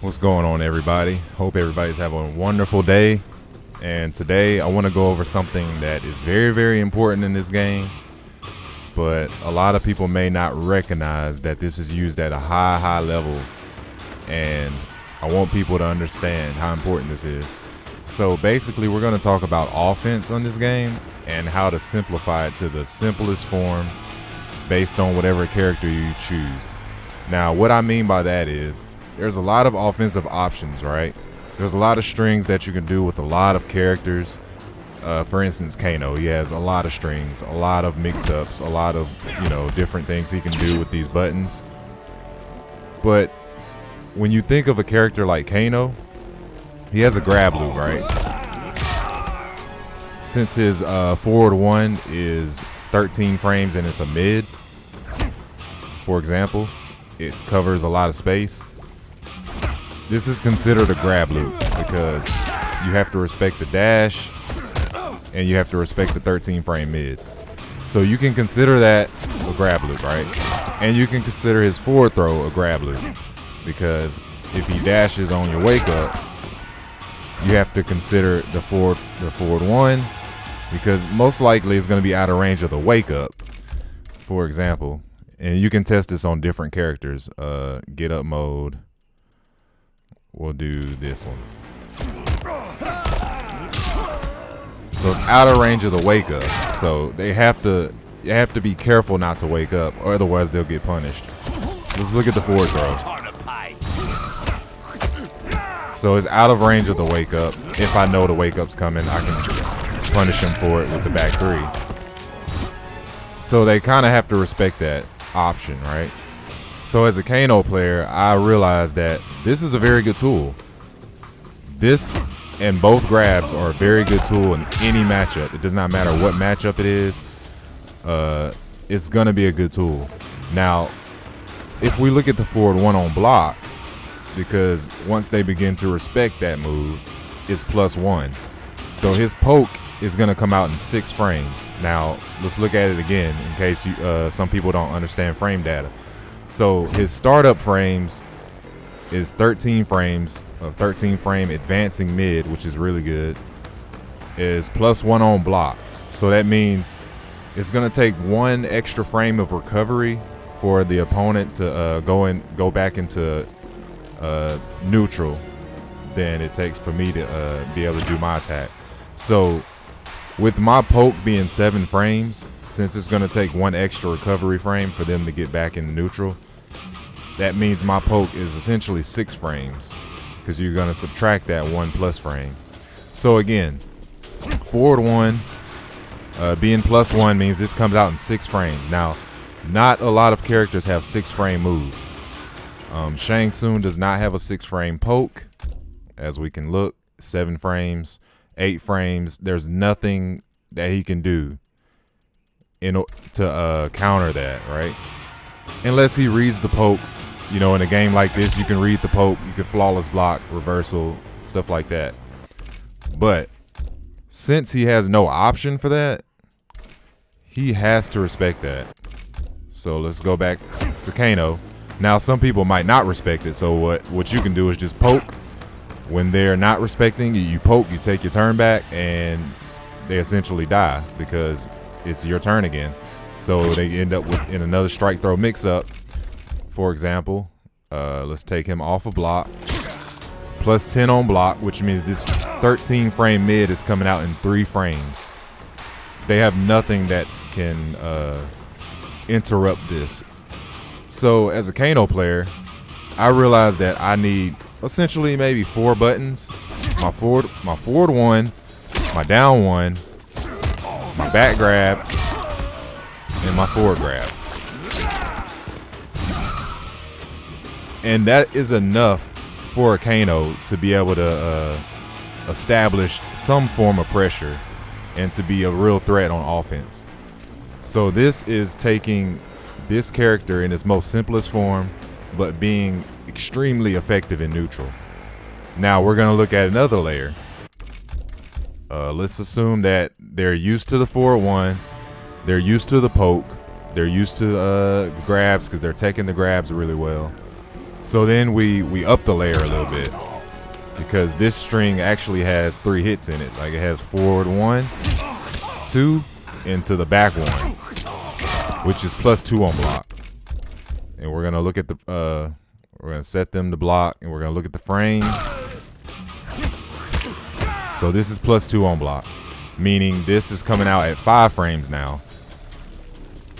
What's going on, everybody? Hope everybody's having a wonderful day. And today I want to go over something that is very, very important in this game, but a lot of people may not recognize that this is used at a high level, and I want people to understand how important this is. So basically, we're going to talk about offense on this game and how to simplify it to the simplest form based on whatever character you choose. Now, what I mean by that is there's a lot of offensive options, right? There's a lot of strings that you can do with a lot of characters. For instance, Kano, he has a lot of strings, a lot of mix-ups, a lot of, different things he can do with these buttons. But when you think of a character like Kano, he has a grab loop, right? Since his forward one is 13 frames and it's a mid, for example, it covers a lot of space. This is considered a grab loop because you have to respect the dash and you have to respect the 13 frame mid. So you can consider that a grab loop, right? And you can consider his forward throw a grab loop because if he dashes on your wake up, you have to consider the forward one because most likely it's going to be out of range of the wake up, for example. And you can test this on different characters. Get up mode. We'll do this one. So it's out of range of the wake up. So you have to be careful not to wake up, or otherwise they'll get punished. Let's look at the forward throw. So it's out of range of the wake up. If I know the wake up's coming, I can punish him for it with the back three. So they kind of have to respect that option, right? So as a Kano player, I realized that this is a very good tool. This and both grabs are a very good tool in any matchup. It does not matter what matchup it is. It's going to be a good tool. Now, if we look at the forward one on block, because once they begin to respect that move, it's +1. So his poke is going to come out in 6 frames. Now, let's look at it again in case some people don't understand frame data. So his startup frames is 13 frames of 13 frame advancing mid, which is really good, is +1 on block. So that means it's going to take 1 extra frame of recovery for the opponent to go back into neutral than it takes for me to be able to do my attack. So with my poke being 7 frames, since it's going to take 1 extra recovery frame for them to get back in neutral, that means my poke is essentially 6 frames because you're going to subtract that 1+ frame. So again, forward one being +1 means this comes out in 6 frames. Now, not a lot of characters have 6 frame moves. Shang Tsung does not have a 6 frame poke, as we can look. 7 frames, 8 frames. There's nothing that he can do to counter that, right? Unless he reads the poke. In a game like this, you can read the poke, you can flawless block, reversal, stuff like that. But since he has no option for that, he has to respect that. So let's go back to Kano. Now, some people might not respect it, so what you can do is just poke. When they're not respecting you poke, you take your turn back, and they essentially die because it's your turn again. So they end up in another strike throw mix-up. For example, let's take him off a block. +10 on block, which means this 13 frame mid is coming out in 3 frames. They have nothing that can interrupt this. So as a Kano player, I realized that I need essentially maybe 4 buttons. My forward one, my down one, my back grab, and my forward grab. And that is enough for a Kano to be able to establish some form of pressure and to be a real threat on offense. So this is taking this character in its most simplest form, but being extremely effective in neutral. Now we're going to look at another layer. Let's assume that they're used to the 4-1, they're used to the poke, they're used to grabs because they're taking the grabs really well. So then we up the layer a little bit, because this string actually has 3 hits in it. Like it has forward 1, 2, and to the back 1, which is +2 on block. And we're gonna look at the we're gonna set them to block, and we're gonna look at the frames. So this is +2 on block, meaning this is coming out at 5 frames now.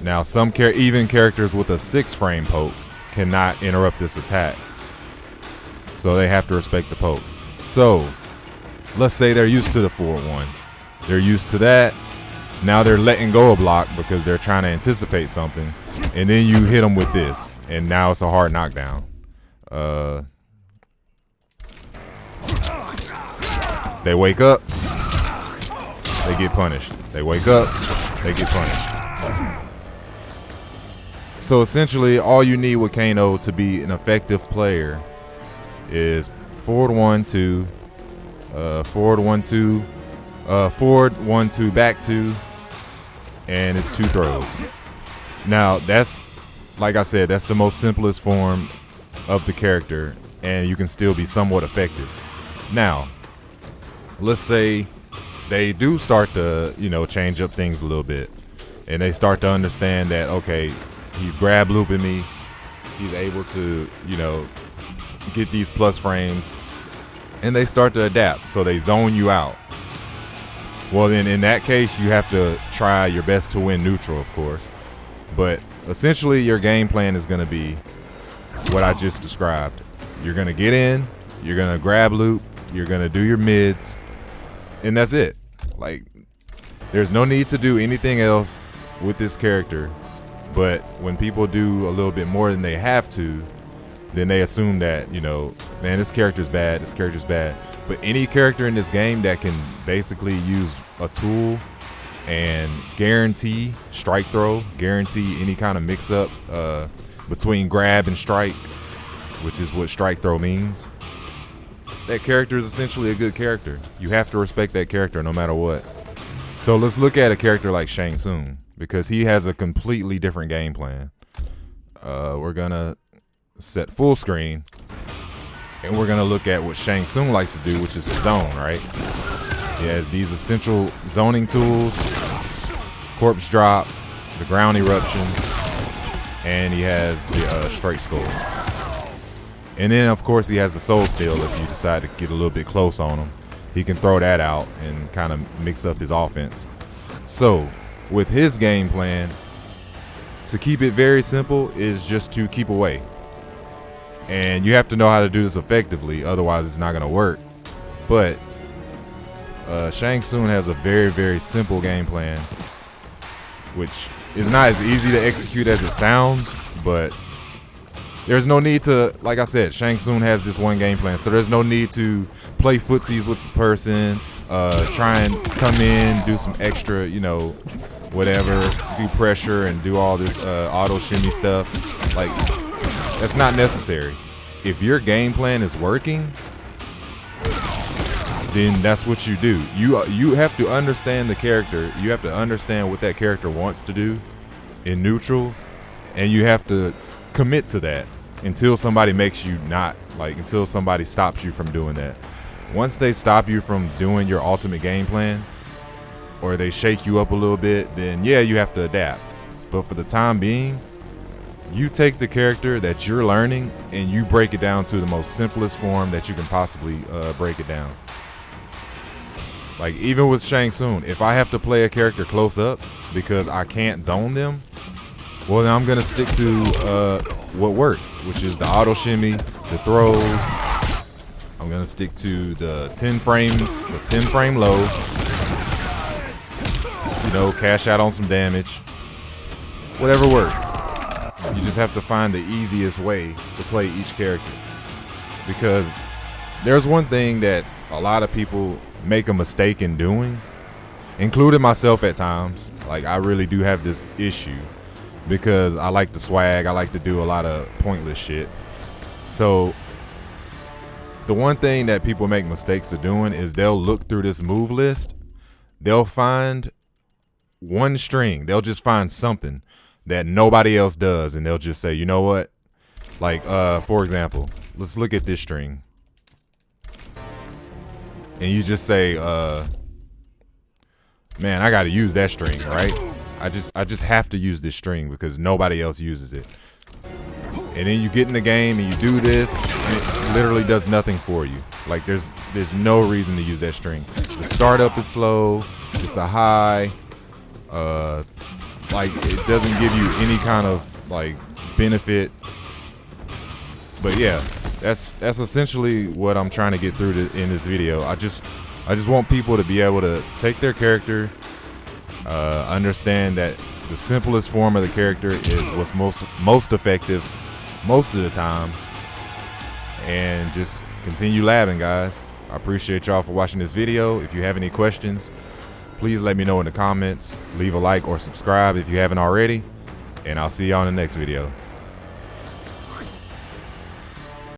Now some even characters with a 6 frame poke cannot interrupt this attack, so they have to respect the poke. So let's say they're used to the forward 1, they're used to that. Now they're letting go of block because they're trying to anticipate something, and then you hit them with this, and now it's a hard knockdown. They wake up, they get punished. They wake up, they get punished. So essentially, all you need with Kano to be an effective player is forward 1, 2, forward 1, 2, forward 1, 2, back 2, and it's 2 throws. Now that's, like I said, that's the most simplest form of the character, and you can still be somewhat effective. Now, let's say they do start to, change up things a little bit, and they start to understand that, okay, he's grab looping me, he's able to, get these plus frames, and they start to adapt, so they zone you out. Well, then in that case, you have to try your best to win neutral, of course. But essentially, your game plan is going to be what I just described. You're going to get in, you're going to grab loop, you're going to do your mids, and that's it. Like, there's no need to do anything else with this character. But when people do a little bit more than they have to, then they assume that, man, this character's bad, this character's bad. But any character in this game that can basically use a tool and guarantee strike throw, guarantee any kind of mix up between grab and strike, which is what strike throw means, that character is essentially a good character. You have to respect that character no matter what. So let's look at a character like Shang Tsung, because he has a completely different game plan. We're gonna set full screen, and we're gonna look at what Shang Tsung likes to do, which is to zone, right? He has these essential zoning tools: corpse drop, the ground eruption, and he has the straight skull. And then of course he has the soul steal. If you decide to get a little bit close on him, he can throw that out and kind of mix up his offense. So with his game plan, to keep it very simple, is just to keep away. And you have to know how to do this effectively, otherwise it's not going to work. But Shang Tsung has a very, very simple game plan, which is not as easy to execute as it sounds, but there's no need to, like I said, Shang Tsung has this one game plan, so there's no need to play footsies with the person, try and come in, do some extra, whatever, do pressure and do all this auto shimmy stuff. Like, that's not necessary. If your game plan is working, then that's what you do. You have to understand the character. You have to understand what that character wants to do in neutral, and you have to commit to that until somebody makes you not, until somebody stops you from doing that. Once they stop you from doing your ultimate game plan, or they shake you up a little bit, then yeah, you have to adapt. But for the time being, you take the character that you're learning and you break it down to the most simplest form that you can possibly break it down. Like, even with Shang Tsung, if I have to play a character close up because I can't zone them, well, then I'm gonna stick to what works, which is the auto shimmy, the throws. I'm gonna stick to the 10 frame low. Cash out on some damage. Whatever works. You just have to find the easiest way to play each character. Because there's one thing that a lot of people make a mistake in doing, including myself at times. Like, I really do have this issue because I like to swag. I like to do a lot of pointless shit. So the one thing that people make mistakes of doing is they'll look through this move list. They'll find one string. They'll just find something that nobody else does, and they'll just say, you know what? Like, for example, let's look at this string. And you just say, man, I gotta use that string, right? I just have to use this string because nobody else uses it. And then you get in the game and you do this, and it literally does nothing for you. Like there's no reason to use that string. The startup is slow, it's a high, like it doesn't give you any kind of like benefit. But yeah, that's essentially what I'm trying to get through in this video. I just want people to be able to take their character, understand that the simplest form of the character is what's most effective most of the time, and just continue labbing, guys. I appreciate y'all for watching this video. If you have any questions, please let me know in the comments. Leave a like or subscribe if you haven't already, and I'll see y'all in the next video.